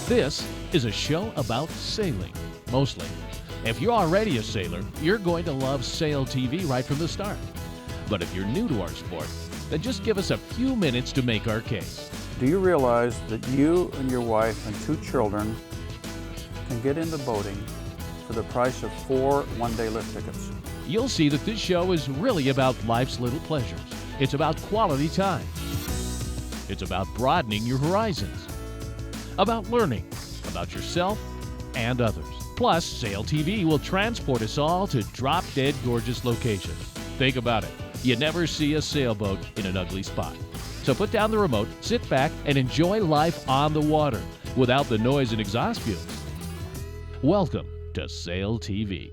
This is a show about sailing, mostly. If you're already a sailor, you're going to love SailTv right from the start. But if you're new to our sport, then just give us a few minutes to make our case. Do you realize that you and your wife and 2 children can get into boating for the price of 4 one-day lift tickets? You'll see that this show is really about life's little pleasures. It's about quality time. It's about broadening your horizons. About learning about yourself and others. Plus, SailTv will transport us all to drop-dead gorgeous locations. Think about it. You never see a sailboat in an ugly spot. So put down the remote, sit back, and enjoy life on the water without the noise and exhaust fumes. Welcome to SailTv.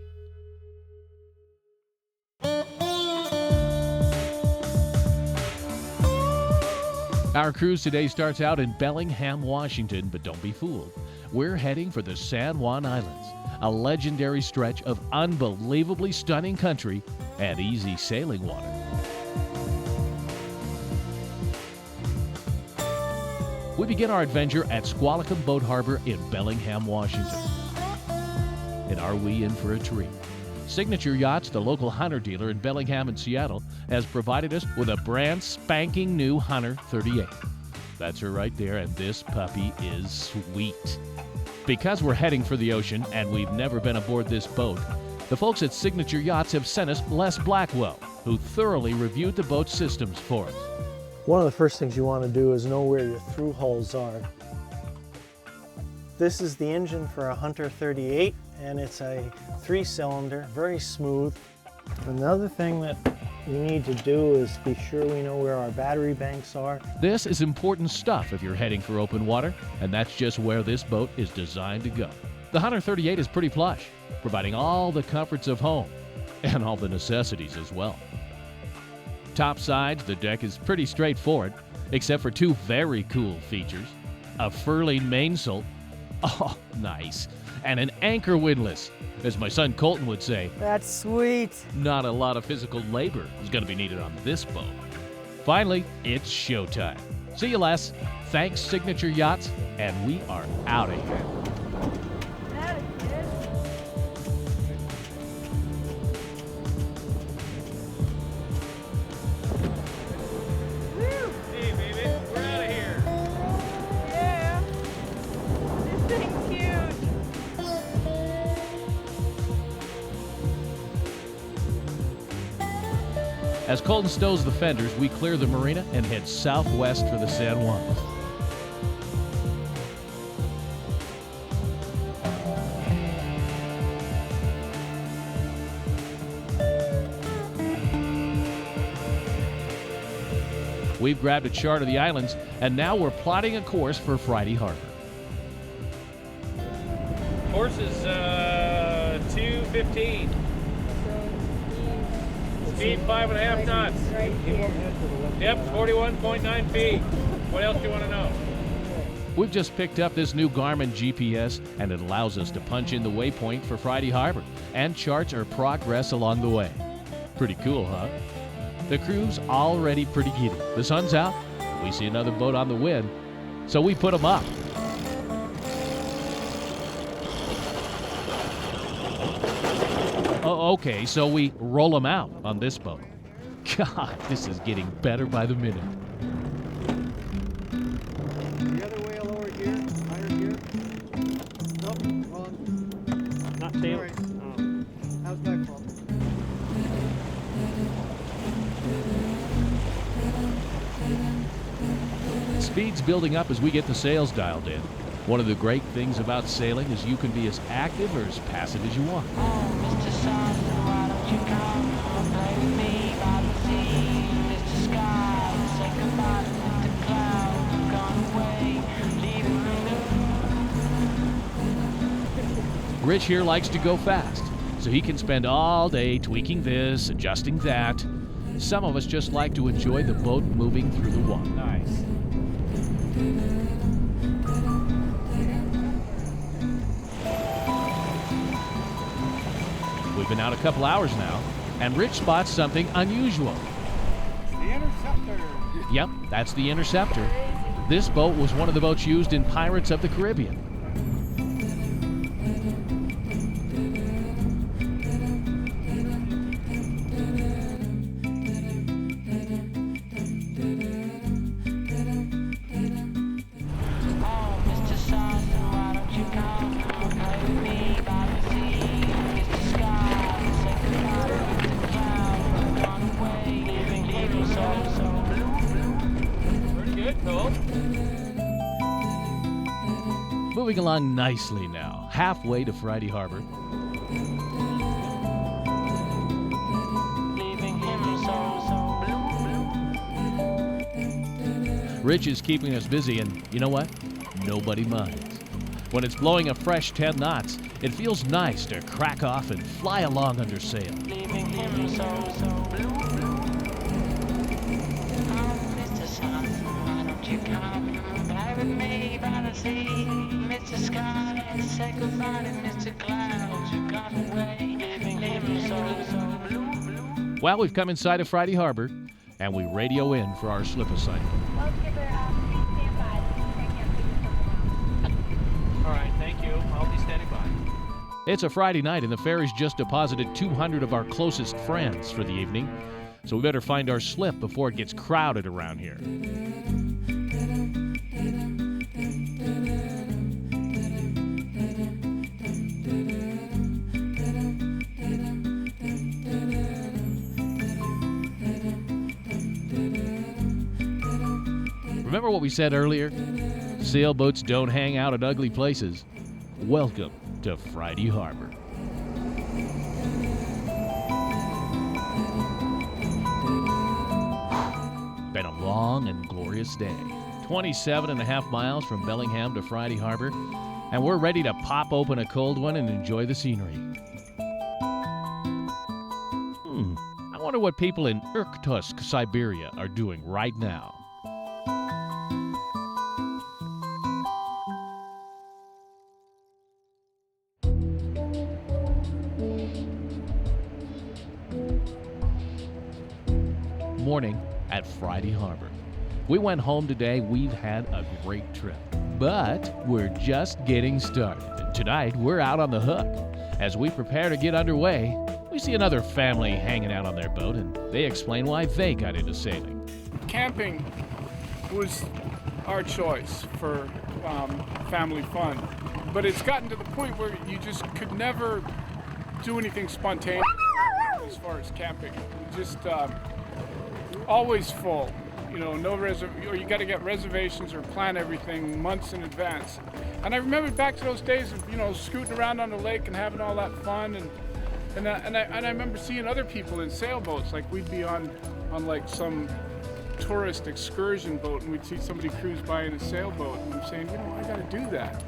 Our cruise today starts out in Bellingham, Washington, but don't be fooled. We're heading for the San Juan Islands, a legendary stretch of unbelievably stunning country and easy sailing water. We begin our adventure at Squalicum Boat Harbor in Bellingham, Washington. And are we in for a treat? Signature Yachts, the local Hunter dealer in Bellingham and Seattle, has provided us with a brand spanking new Hunter 38. That's her right there, and this puppy is sweet. Because we're heading for the ocean and we've never been aboard this boat, the folks at Signature Yachts have sent us Les Blackwell, who thoroughly reviewed the boat's systems for us. One of the first things you want to do is know where your through holes are. This is the engine for a Hunter 38, and it's a 3-cylinder, very smooth. Another thing that we need to do is be sure we know where our battery banks are. This is important stuff if you're heading for open water, and that's just where this boat is designed to go. The Hunter 38 is pretty plush, providing all the comforts of home and all the necessities as well. Top sides, the deck is pretty straightforward, except for 2 very cool features: a furling mainsail, oh nice, and an anchor windlass. As my son Colton would say, that's sweet. Not a lot of physical labor is going to be needed on this boat. Finally, it's showtime. See you, Les. Thanks, Signature Yachts, and we are out of here. Hey, baby, we're out of here. Yeah. This thing's huge. As Colton stows the fenders, we clear the marina and head southwest for the San Juan. We've grabbed a chart of the islands, and now we're plotting a course for Friday Harbor. Course is 2:15. Speed 5.5 knots. Right here. Depth 41.9 feet. What else do you want to know? We've just picked up this new Garmin GPS, and it allows us to punch in the waypoint for Friday Harbor and charts our progress along the way. Pretty cool, huh? The crew's already pretty giddy. The sun's out, we see another boat on the wind, so we put them up. Oh, okay, so we roll them out on this boat. God, this is getting better by the minute. The other way, a lower gear, higher gear. Nope, wrong. Not tail. Right. How's that fault? Speed's building up as we get the sails dialed in. One of the great things about sailing is you can be as active or as passive as you want. Rich here likes to go fast, so he can spend all day tweaking this, adjusting that. Some of us just like to enjoy the boat moving through the water. Nice. We've been out a couple hours now, and Rich spots something unusual. The Interceptor. Yep, that's the Interceptor. This boat was one of the boats used in Pirates of the Caribbean. moving along nicely now, halfway to Friday Harbor. Rich is keeping us busy, and you know what? Nobody minds. When it's blowing a fresh 10 knots, it feels nice to crack off and fly along under sail. Mr. Sun, why don't you come fly with me by the sea? Mr. Sky, say goodbye to Mr. Clouds, you got away, leaving him so blue. Well, we've come inside of Friday Harbor, and we radio in for our slip assignment. Well, Skipper, please stand by. Check here, please come along. All right, thank you. I'll be standing by. It's a Friday night, and the ferry's just deposited 200 of our closest friends for the evening, so we better find our slip before it gets crowded around here. Remember what we said earlier? Sailboats don't hang out at ugly places. Welcome to Friday Harbor. Been a long and glorious day. 27.5 miles from Bellingham to Friday Harbor, and we're ready to pop open a cold one and enjoy the scenery. I wonder what people in Irkutsk, Siberia are doing right now. Morning at Friday Harbor. We went home today. We've had a great trip, but we're just getting started. And tonight, we're out on the hook. As we prepare to get underway, we see another family hanging out on their boat, and they explain why they got into sailing. Camping was our choice for family fun, but it's gotten to the point where you just could never do anything spontaneous as far as camping. Just always full, you know, or you got to get reservations or plan everything months in advance. And I remember back to those days of, you know, scooting around on the lake and having all that fun, and I remember seeing other people in sailboats. Like we'd be on like some tourist excursion boat, and we'd see somebody cruise by in a sailboat, and I'm saying, you know, I got to do that.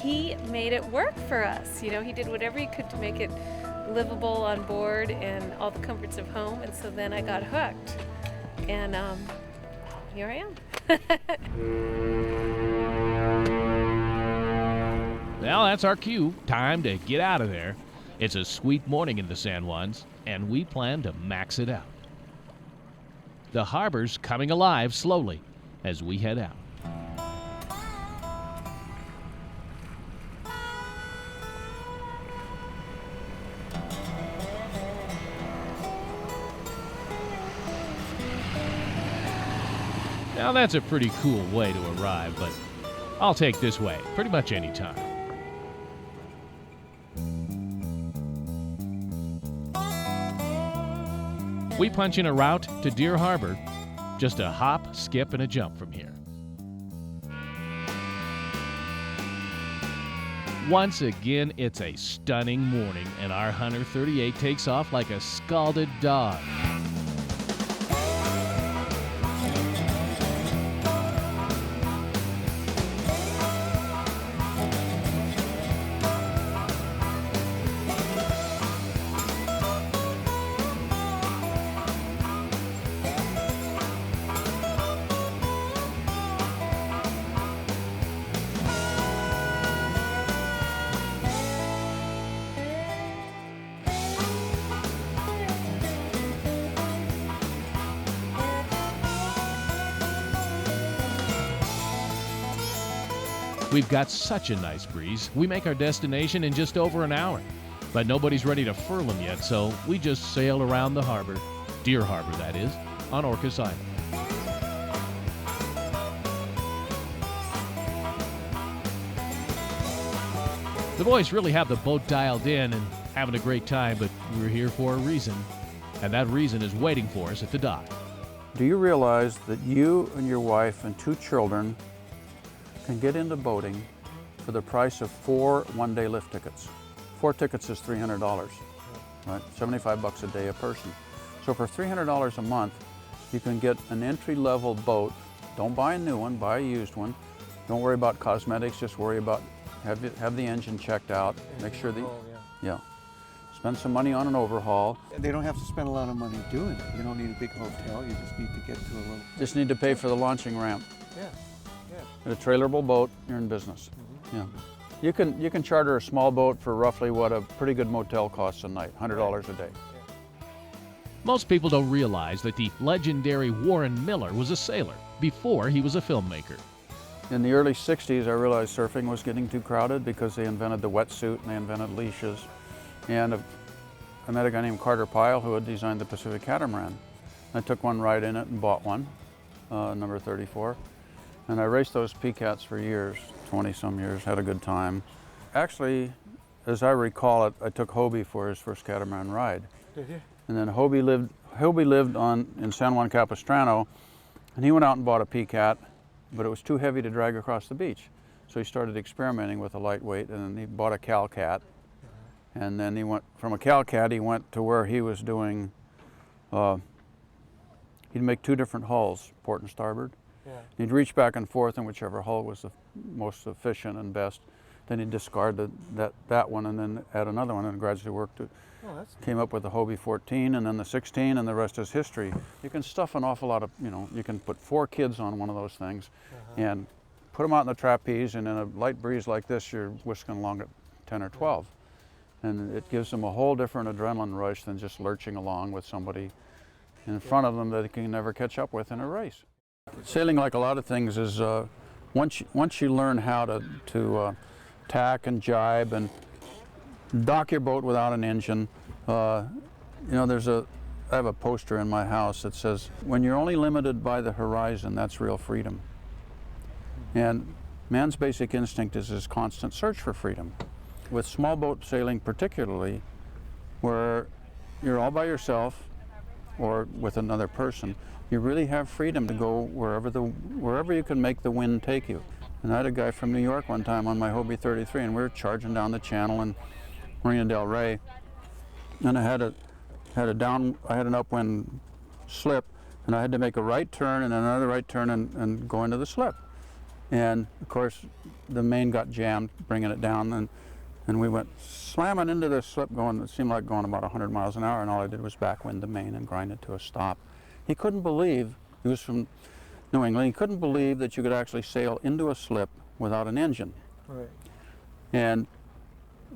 He made it work for us. You know, he did whatever he could to make it livable on board and all the comforts of home. And so then I got hooked, and here I am. Well, that's our cue. Time to get out of there. It's a sweet morning in the San Juans, and we plan to max it out. The harbor's coming alive slowly as we head out. Now that's a pretty cool way to arrive, but I'll take this way pretty much any time. We punch in a route to Deer Harbor, just a hop, skip, and a jump from here. Once again, it's a stunning morning, and our Hunter 38 takes off like a scalded dog. We've got such a nice breeze. We make our destination in just over an hour. But nobody's ready to furl them yet, so we just sail around the harbor, Deer Harbor that is, on Orcas Island. The boys really have the boat dialed in and having a great time, but we're here for a reason, and that reason is waiting for us at the dock. Do you realize that you and your wife and 2 children can get into boating for the price of 4 one-day lift tickets. 4 tickets is $300, right? 75 bucks a day a person. So for $300 a month, you can get an entry-level boat. Don't buy a new one, buy a used one. Don't worry about cosmetics, just worry about have the engine checked out, make sure that, yeah. Spend some money on an overhaul. They don't have to spend a lot of money doing it. You don't need a big hotel, you just need to get to a little... Just need to pay for the launching ramp. Yeah, A trailerable boat, you're in business. Yeah. You can charter a small boat for roughly what a pretty good motel costs a night, $100 a day. Most people don't realize that the legendary Warren Miller was a sailor before he was a filmmaker. In the early 60s, I realized surfing was getting too crowded because they invented the wetsuit and they invented leashes. And I met a guy named Carter Pyle who had designed the Pacific Catamaran. I took one ride in it and bought one, number 34. And I raced those PCATs for years, 20-some years, had a good time. Actually, as I recall it, I took Hobie for his first catamaran ride. Did you? And then Hobie lived in San Juan Capistrano, and he went out and bought a PCAT, but it was too heavy to drag across the beach. So he started experimenting with a lightweight, and then he bought a Calcat. And then he went, from a Calcat, he went to where he was doing, he'd make 2 different hulls, port and starboard. Yeah. He'd reach back and forth in whichever hull was the most efficient and best. Then he'd discard that one and then add another one, and gradually worked it. Came up with the Hobie 14 and then the 16, and the rest is history. You can stuff an awful lot of, you can put 4 kids on one of those things and put them out in the trapeze, and in a light breeze like this, you're whisking along at 10 or 12. And it gives them a whole different adrenaline rush than just lurching along with somebody in front of them that they can never catch up with in a race. Sailing, like a lot of things, is once you learn how to tack and jibe and dock your boat without an engine. I have a poster in my house that says, when you're only limited by the horizon, that's real freedom. And man's basic instinct is his constant search for freedom. With small boat sailing particularly, where you're all by yourself or with another person, you really have freedom to go wherever you can make the wind take you. And I had a guy from New York one time on my Hobie 33, and we were charging down the channel in Marina del Rey, and I had an upwind slip, and I had to make a right turn and another right turn and go into the slip. And of course, the main got jammed, bringing it down, and we went slamming into the slip, it seemed like going about 100 miles an hour, and all I did was backwind the main and grind it to a stop. He couldn't believe, he was from New England, he couldn't believe that you could actually sail into a slip without an engine. Right. And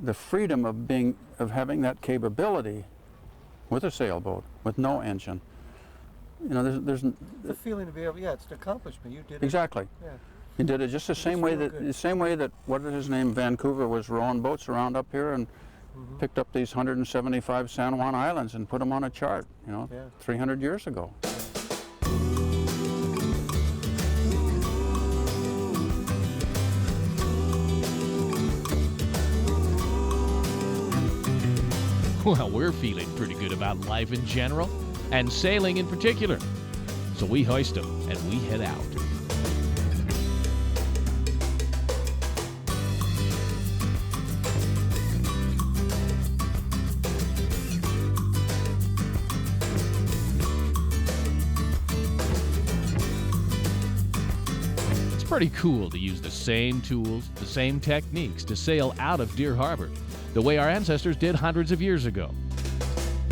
the freedom of having that capability with a sailboat, with no engine, there's the feeling to be able, it's an accomplishment. You did it. Exactly. Yeah. He did it just the same way that what is his name, Vancouver was rowing boats around up here and picked up these 175 San Juan Islands and put them on a chart, 300 years ago. Well, we're feeling pretty good about life in general, and sailing in particular. So we hoist them and we head out. It's pretty cool to use the same tools, the same techniques to sail out of Deer Harbor, the way our ancestors did hundreds of years ago.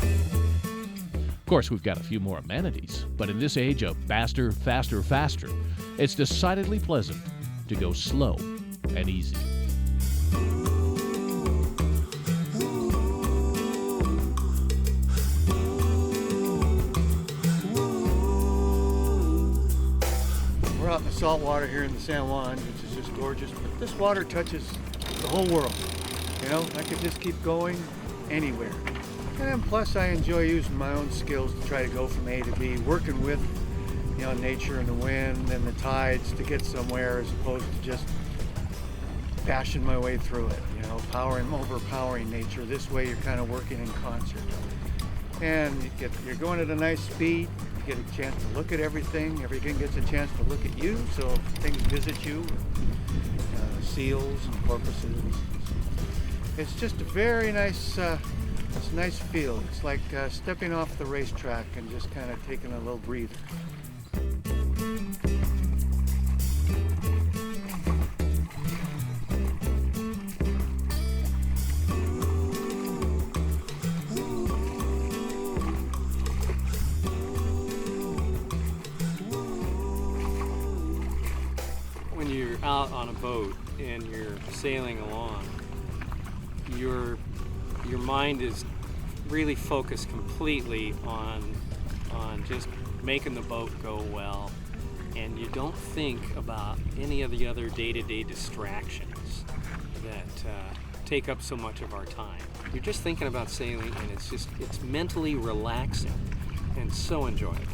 Of course, we've got a few more amenities, but in this age of faster, faster, faster, it's decidedly pleasant to go slow and easy. We're out in the salt water here in the San Juan, which is just gorgeous, but this water touches the whole world. I could just keep going anywhere. And then plus I enjoy using my own skills to try to go from A to B, working with nature and the wind and the tides to get somewhere, as opposed to just bashing my way through it, overpowering nature. This way you're kind of working in concert. And you're going at a nice speed, you get a chance to look at everything gets a chance to look at you, so things visit you. seals and porpoises. It's just a very nice, it's a nice feel. It's like stepping off the racetrack and just kind of taking a little breather. When you're out on a boat and you're sailing along, your mind is really focused completely on just making the boat go well, and you don't think about any of the other day-to-day distractions that take up so much of our time. You're just thinking about sailing, and it's mentally relaxing and so enjoyable.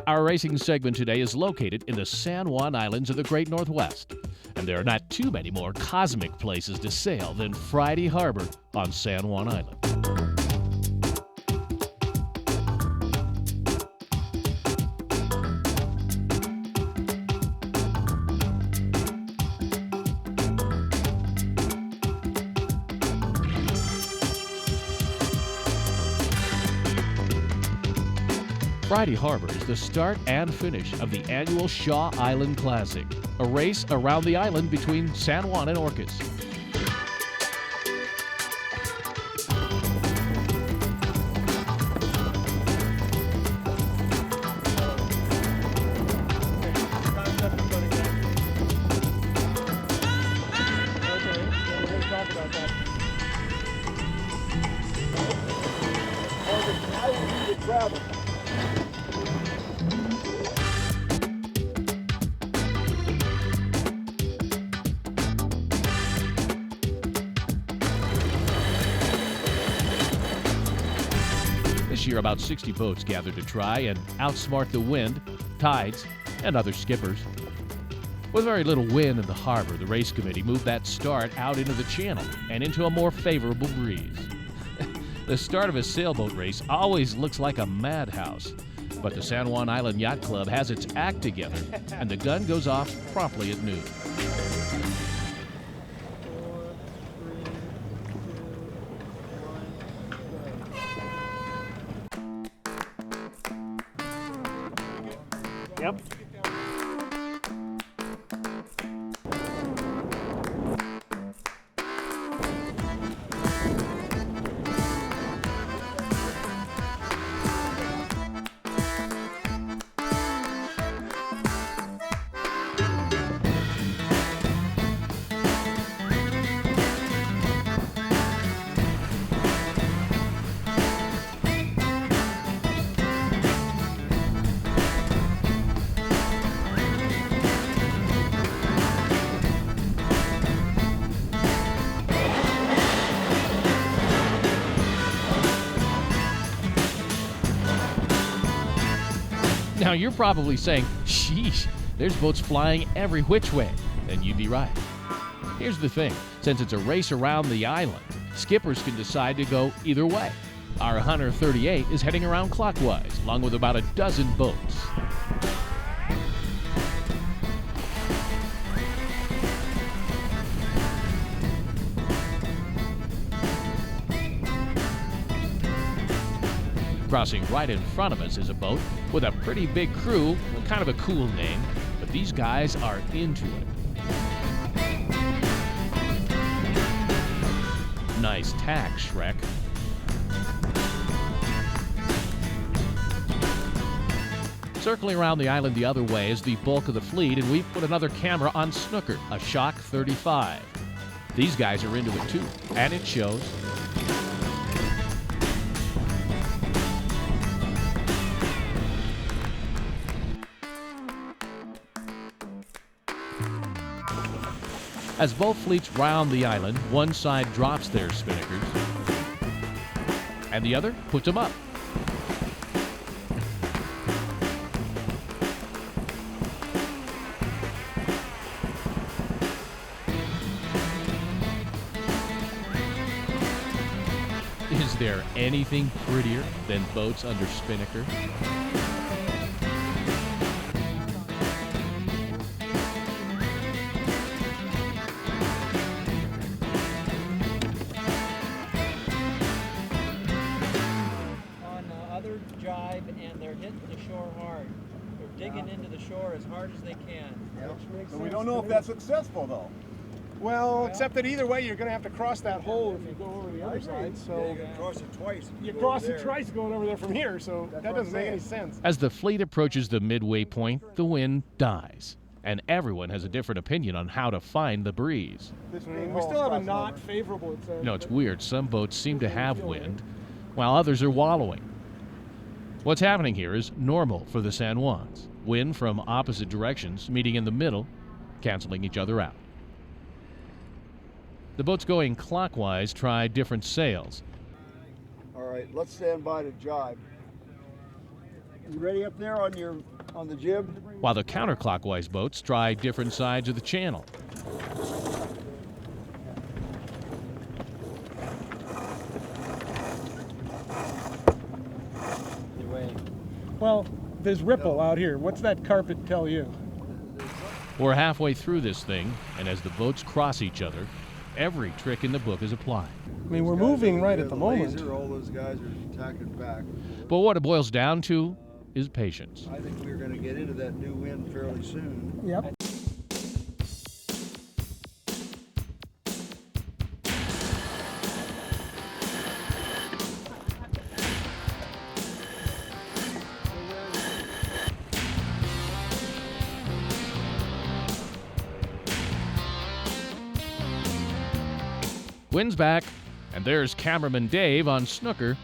Our racing segment today is located in the San Juan Islands of the Great Northwest, and there are not too many more cosmic places to sail than Friday Harbor on San Juan Island. Friday Harbor is the start and finish of the annual Shaw Island Classic, a race around the island between San Juan and Orcas. This year, about 60 boats gathered to try and outsmart the wind, tides, and other skippers. With very little wind in the harbor, the race committee moved that start out into the channel and into a more favorable breeze. The start of a sailboat race always looks like a madhouse, but the San Juan Island Yacht Club has its act together, and the gun goes off promptly at noon. Yep. Now you're probably saying, sheesh, there's boats flying every which way, and you'd be right. Here's the thing, since it's a race around the island, skippers can decide to go either way. Our Hunter 38 is heading around clockwise, along with about a dozen boats. Crossing right in front of us is a boat with a pretty big crew, kind of a cool name, but these guys are into it. Nice tack, Shrek. Circling around the island the other way is the bulk of the fleet, and we've put another camera on Snooker, a Shock 35. These guys are into it too, and it shows. As both fleets round the island, one side drops their spinnakers, and the other puts them up. Is there anything prettier than boats under spinnaker? On other jibe, and they're hitting the shore hard. They're digging into the shore as hard as they can. So we don't know if that's successful, though. Well, except that either way, you're going to have to cross that hole if you go over the other side. So you're going to cross it twice. You cross it twice going over there from here, so that doesn't make any sense. As the fleet approaches the midway point, the wind dies, and everyone has a different opinion on how to find the breeze. We still have a not favorable. No, it's weird. Some boats seem to have wind, while others are wallowing. What's happening here is normal for the San Juans. Wind from opposite directions meeting in the middle, canceling each other out. The boats going clockwise try different sails. All right, let's stand by to jibe. You ready up there on the jib? While the counterclockwise boats try different sides of the channel. Well, there's ripple out here. What's that carpet tell you? We're halfway through this thing, and as the boats cross each other, every trick in the book is applied. I mean, we're moving right at the moment. Laser, all those guys are tacking back. But what it boils down to is patience. I think we're going to get into that new wind fairly soon. Yep. Wind's back, and there's cameraman Dave on snooker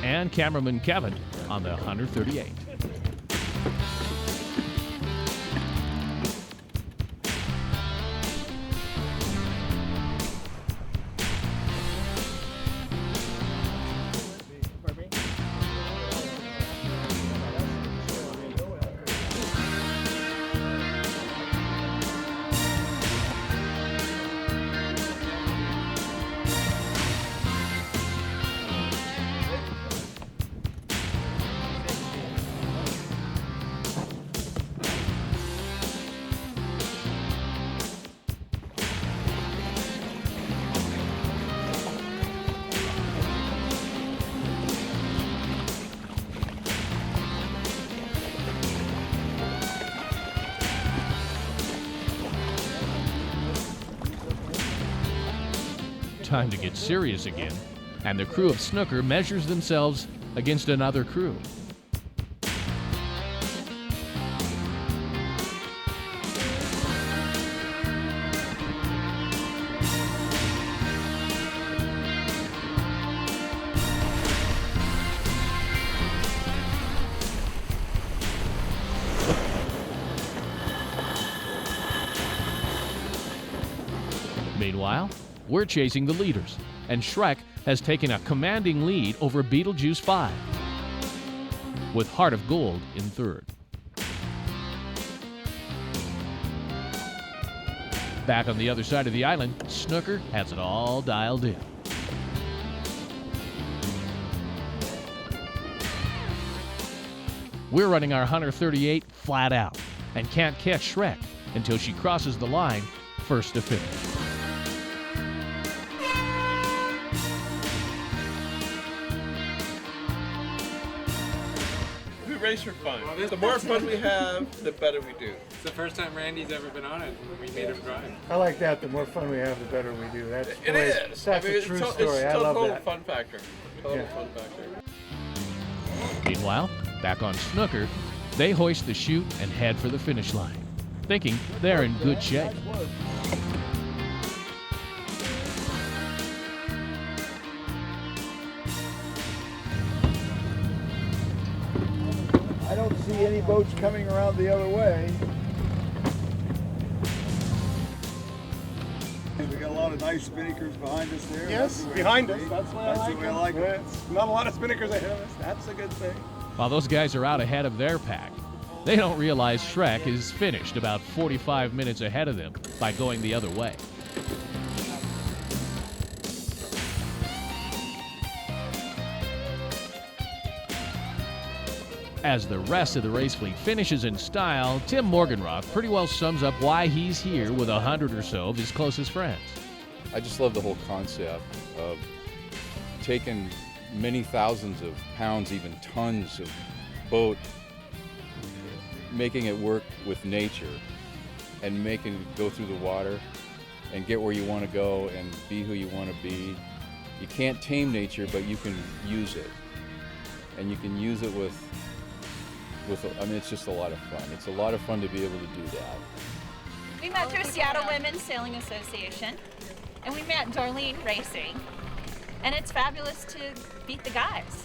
and cameraman Kevin on the 138. Time to get serious again, and the crew of snooker measures themselves against another crew. Meanwhile, we're chasing the leaders, and Shrek has taken a commanding lead over Beetlejuice 5, with Heart of Gold in third. Back on the other side of the island, Snooker has it all dialed in. We're running our 138 flat out and can't catch Shrek until she crosses the line first to finish. Race for fun. The more fun we have, the better we do. It's the first time Randy's ever been on it. We made him drive. I like that. The more fun we have, the better we do. That's It is. That's a true story. I love total that. fun factor. Total fun factor. Meanwhile, back on snooker, they hoist the chute and head for the finish line, thinking they're in good shape. I don't see any boats coming around the other way. We got a lot of nice spinnakers behind us there. Yes, behind us. That's why That's I the way I like like it. It's not a lot of spinnakers ahead of us. That's a good thing. While those guys are out ahead of their pack, they don't realize Shrek is finished about 45 minutes ahead of them by going the other way. As the rest of the race fleet finishes in style, Tim Morganroth pretty well sums up why he's here with 100 or so of his closest friends. I just love the whole concept of taking many thousands of pounds, even tons of boat, making it work with nature and making it go through the water and get where you want to go and be who you want to be. You can't tame nature, but you can use it. And you can use it with I mean, it's just a lot of fun. It's a lot of fun to be able to do that. We met through Seattle Women's Sailing Association, and we met Darlene Racing, and it's fabulous to beat the guys.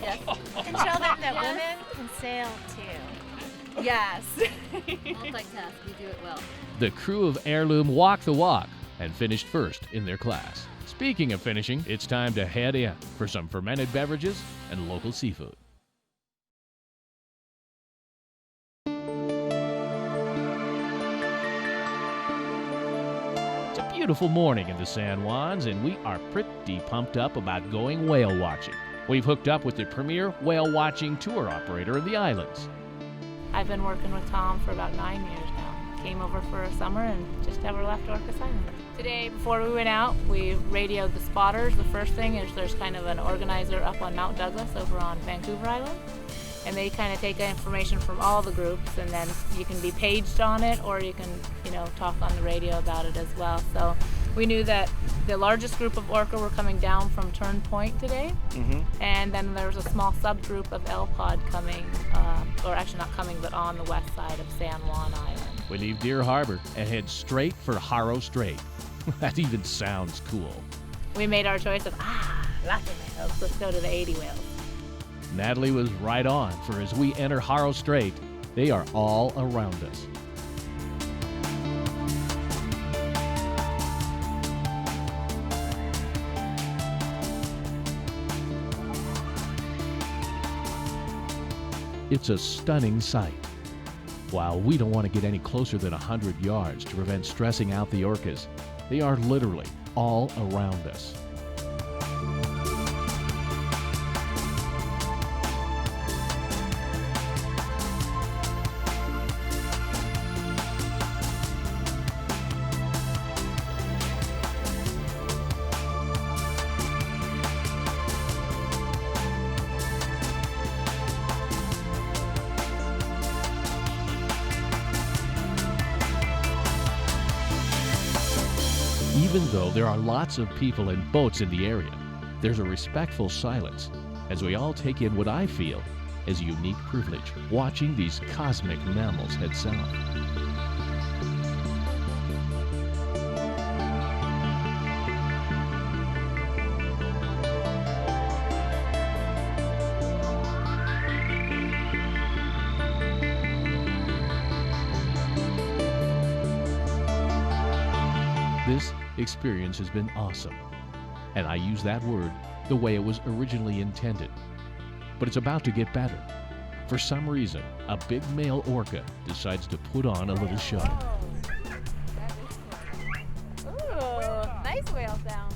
Yes. And show them that women can sail too. Yes. Multitask, you do it well. The crew of Heirloom walked the walk and finished first in their class. Speaking of finishing, it's time to head in for some fermented beverages and local seafood. It's a beautiful morning in the San Juans, and we are pretty pumped up about going whale watching. We've hooked up with the premier whale watching tour operator of the islands. I've been working with Tom for about 9 years now. Came over for a summer and just never left Orcas Island. Today, before we went out, we radioed the spotters. The first thing is there's kind of an organizer up on Mount Douglas over on Vancouver Island. And they kind of take information from all the groups, and then you can be paged on it, or you can, talk on the radio about it as well. So we knew that the largest group of orca were coming down from Turn Point today, and then there was a small subgroup of L-Pod coming, or actually not coming, but on the west side of San Juan Island. We leave Deer Harbor and head straight for Haro Strait. That even sounds cool. We made our choice of, lots of whales, let's go to the 80 whales. Natalie was right on, for as we enter Haro Strait, they are all around us. It's a stunning sight. While we don't want to get any closer than 100 yards to prevent stressing out the orcas, they are literally all around us. Even though there are lots of people and boats in the area, there's a respectful silence as we all take in what I feel is a unique privilege, watching these cosmic mammals head south. This experience has been awesome, and I use that word the way it was originally intended. But it's about to get better. For some reason, a big male orca decides to put on a little show. Ooh, nice whale sound.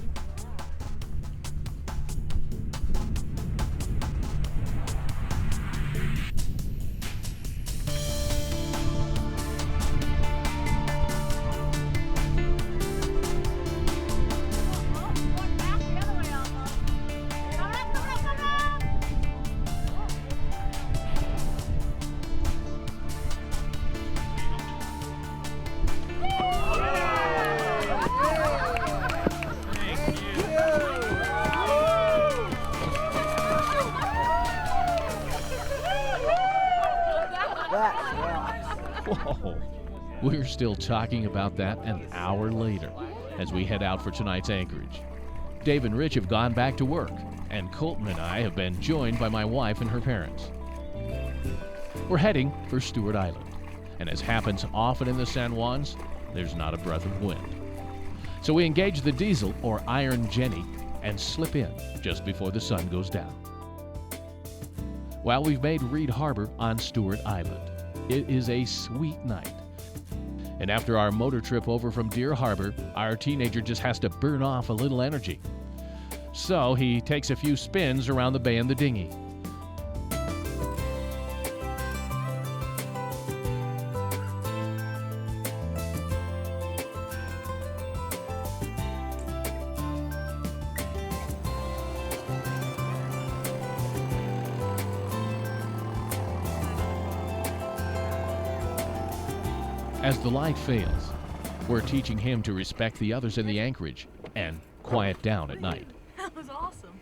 Whoa. We're still talking about that an hour later as we head out for tonight's anchorage. Dave and Rich have gone back to work, and Colton and I have been joined by my wife and her parents. We're heading for Stewart Island, and as happens often in the San Juans, there's not a breath of wind. So we engage the diesel, or Iron Jenny, and slip in just before the sun goes down. Well, we've made Reed Harbor on Stewart Island. It is a sweet night. And after our motor trip over from Deer Harbor, our teenager just has to burn off a little energy. So he takes a few spins around the bay in the dinghy. As the light fails, we're teaching him to respect the others in the anchorage and quiet down at night. That was awesome.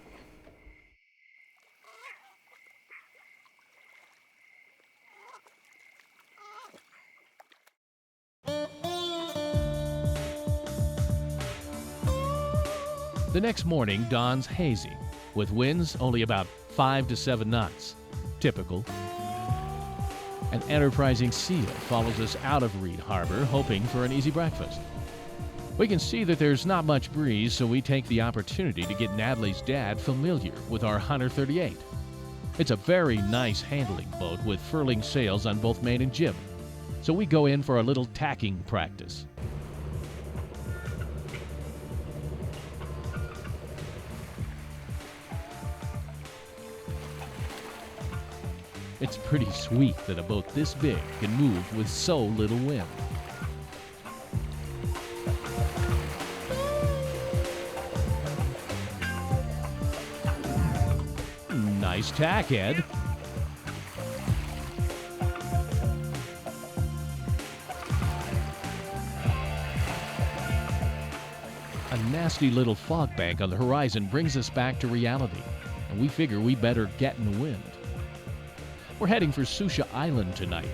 The next morning dawns hazy, with winds only about 5 to 7 knots. Typical. An enterprising seal follows us out of Reed Harbor, hoping for an easy breakfast. We can see that there's not much breeze, so we take the opportunity to get Natalie's dad familiar with our Hunter 38. It's a very nice handling boat with furling sails on both main and jib, so we go in for a little tacking practice. It's pretty sweet that a boat this big can move with so little wind. Nice tack, Ed. A nasty little fog bank on the horizon brings us back to reality, and we figure we better get in the wind. We're heading for Susha Island tonight,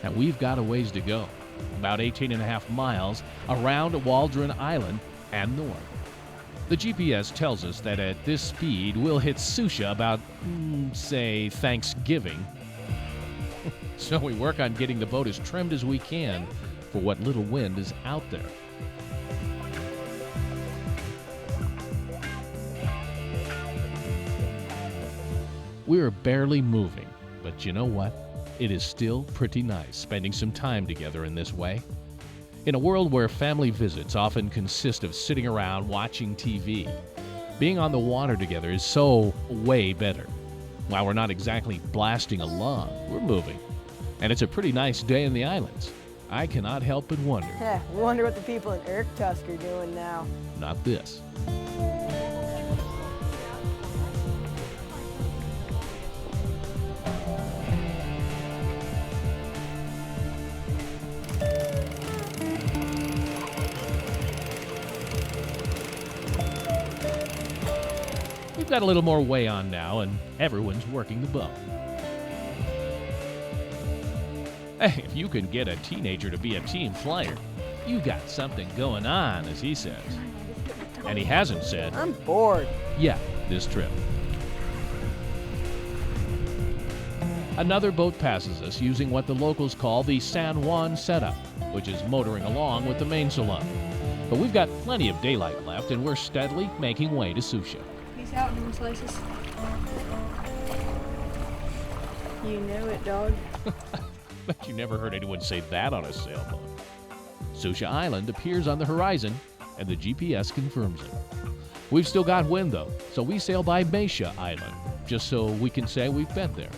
and we've got a ways to go, about 18.5 miles around Waldron Island and north. The GPS tells us that at this speed we'll hit Susha about, say, Thanksgiving. So we work on getting the boat as trimmed as we can for what little wind is out there. We're barely moving. But you know what? It is still pretty nice spending some time together in this way. In a world where family visits often consist of sitting around watching TV, being on the water together is so way better. While we're not exactly blasting along, we're moving. And it's a pretty nice day in the islands. I cannot help but wonder. Wonder what the people in Irkutsk are doing now. Not this. We've got a little more way on now, and everyone's working the boat. Hey, if you can get a teenager to be a team flyer, you got something going on, as he says. And he hasn't said, I'm bored. Yeah, this trip. Another boat passes us using what the locals call the San Juan setup, which is motoring along with the mainsail up. But we've got plenty of daylight left, and we're steadily making way to Susha. Peace out, human slices. You know it, dog. Bet you never heard anyone say that on a sailboat. Susha Island appears on the horizon, and the GPS confirms it. We've still got wind, though, so we sail by Mesha Island, just so we can say we've been there.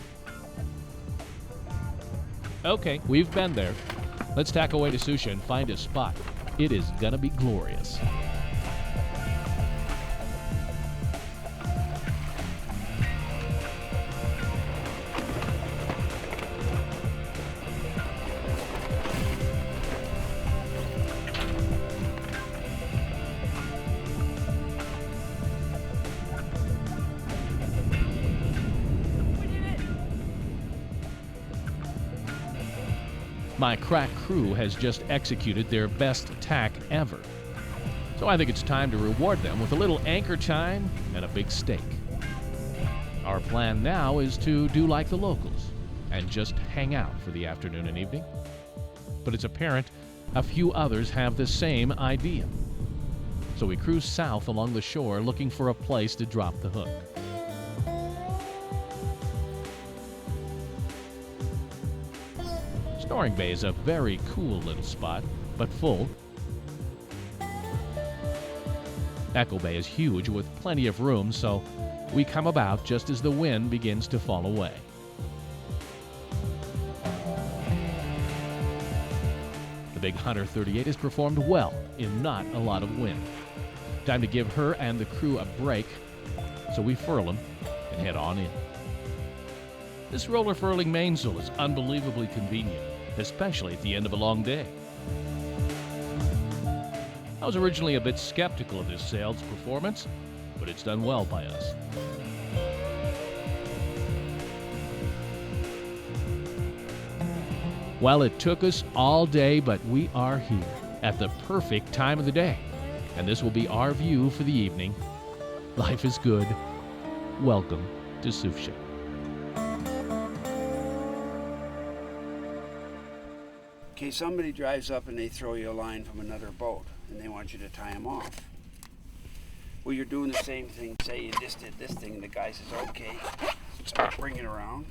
Okay, we've been there. Let's tack away to Susha and find a spot. It is gonna be glorious. My crack crew has just executed their best tack ever. So I think it's time to reward them with a little anchor time and a big steak. Our plan now is to do like the locals and just hang out for the afternoon and evening. But it's apparent a few others have the same idea. So we cruise south along the shore looking for a place to drop the hook. Snoring Bay is a very cool little spot, but full. Echo Bay is huge with plenty of room, so we come about just as the wind begins to fall away. The big Hunter 38 has performed well in not a lot of wind. Time to give her and the crew a break, so we furl them and head on in. This roller furling mainsail is unbelievably convenient, especially at the end of a long day. I was originally a bit skeptical of this sail's performance, but it's done well by us. Well, it took us all day, but we are here at the perfect time of the day. And this will be our view for the evening. Life is good. Welcome to Sushi. Okay, somebody drives up and they throw you a line from another boat and they want you to tie them off. Well, you're doing the same thing. Say you just did this thing and the guy says, okay, start bringing it around.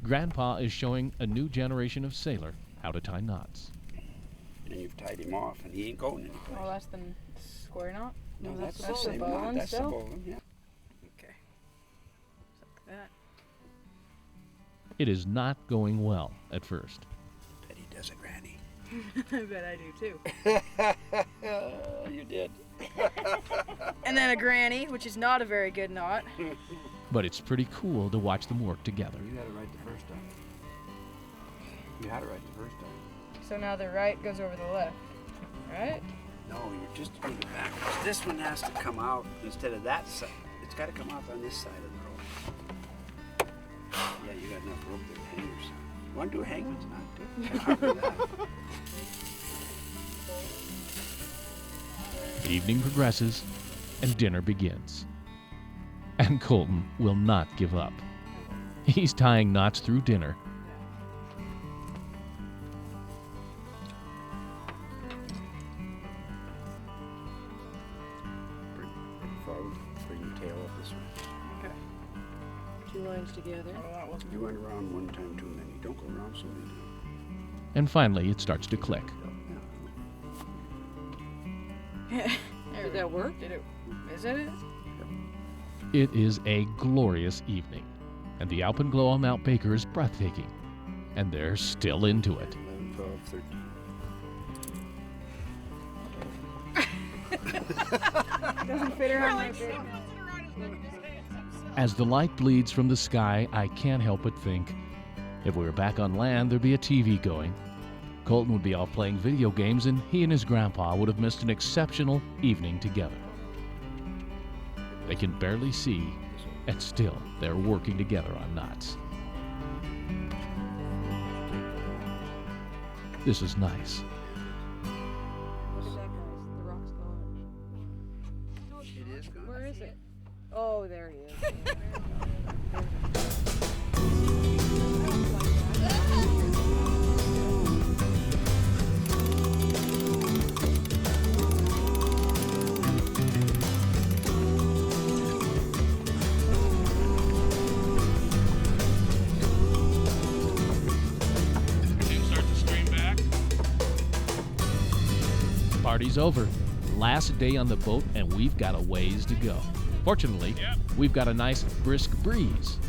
Grandpa is showing a new generation of sailor how to tie knots. And you've tied him off and he ain't going anywhere. Oh, that's the square knot? No, that's the the same knot. bowline That's the still? bowline, yeah. Okay. Like that. It is not going well at first. Bet he does it, Granny. I bet I do too. You did. And then a granny, which is not a very good knot. But it's pretty cool to watch them work together. You had it right the first time. You had it right the first time. So now the right goes over the left, right? No, you're just doing it backwards. This one has to come out instead of that side. It's got to come out on this side of the rope. Yeah, you got enough rope there to hang yourself. You want to do a hangman's knot, too? Evening progresses and dinner begins. And Colton will not give up. He's tying knots through dinner. Forward, bring your tail up this way. Okay. Two lines together. You went around one time too many. Don't go around so many times. And finally, it starts to click. Did that work? Did it? Is that it? It is a glorious evening, and the Alpenglow on Mount Baker is breathtaking, and they're still into it. 11, 12, 13. Doesn't fit around my big. As the light bleeds from the sky, I can't help but think, if we were back on land, there'd be a TV going. Colton would be off playing video games, and he and his grandpa would have missed an exceptional evening together. They can barely see, and still they're working together on knots. This is nice. Look at that, guys. The rock's gone. It is gone. Where is it? Oh, there he is. Party's over. Last day on the boat, and we've got a ways to go. Fortunately, we've got a nice brisk breeze.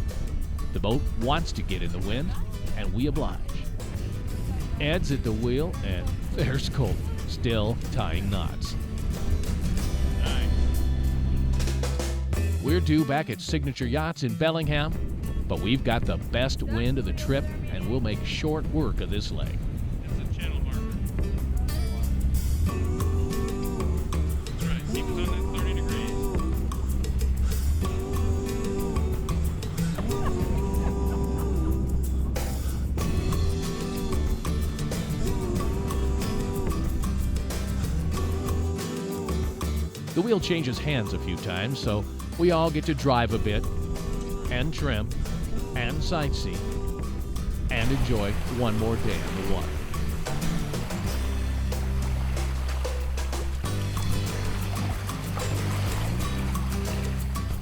The boat wants to get in the wind, and we oblige. Ed's at the wheel, and there's Colton, still tying knots. We're due back at Signature Yachts in Bellingham, but we've got the best wind of the trip, and we'll make short work of this leg. The wheel changes hands a few times, so we all get to drive a bit, and trim, and sightsee, and enjoy one more day on the water.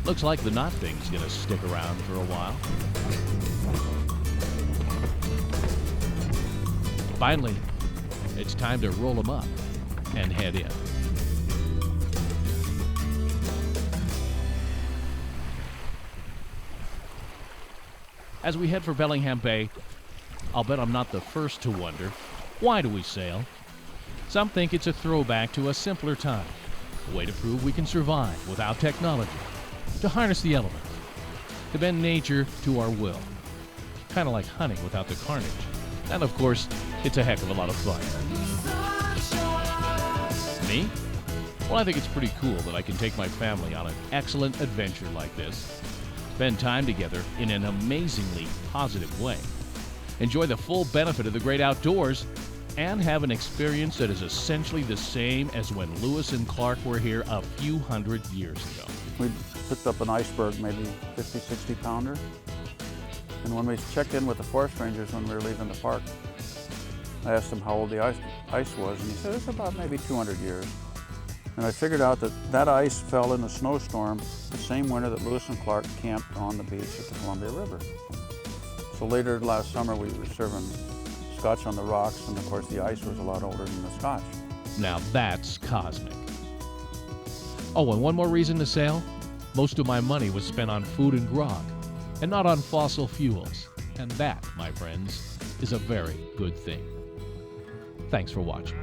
Looks like the knot thing's gonna stick around for a while. Finally, it's time to roll them up and head in. As we head for Bellingham Bay, I'll bet I'm not the first to wonder, why do we sail? Some think it's a throwback to a simpler time, a way to prove we can survive without technology, to harness the elements, to bend nature to our will. Kind of like hunting without the carnage. And of course, it's a heck of a lot of fun. Me? Well, I think it's pretty cool that I can take my family on an excellent adventure like this, spend time together in an amazingly positive way, enjoy the full benefit of the great outdoors, and have an experience that is essentially the same as when Lewis and Clark were here a few hundred years ago. We picked up an iceberg, maybe 50, 60 pounder. And when we checked in with the forest rangers when we were leaving the park, I asked him how old the ice was, and he said it's about maybe 200 years. And I figured out that that ice fell in a snowstorm the same winter that Lewis and Clark camped on the beach at the Columbia River. So later last summer we were serving scotch on the rocks, and of course the ice was a lot older than the scotch. Now that's cosmic. Oh, and one more reason to sail. Most of my money was spent on food and grog, and not on fossil fuels. And that, my friends, is a very good thing. Thanks for watching.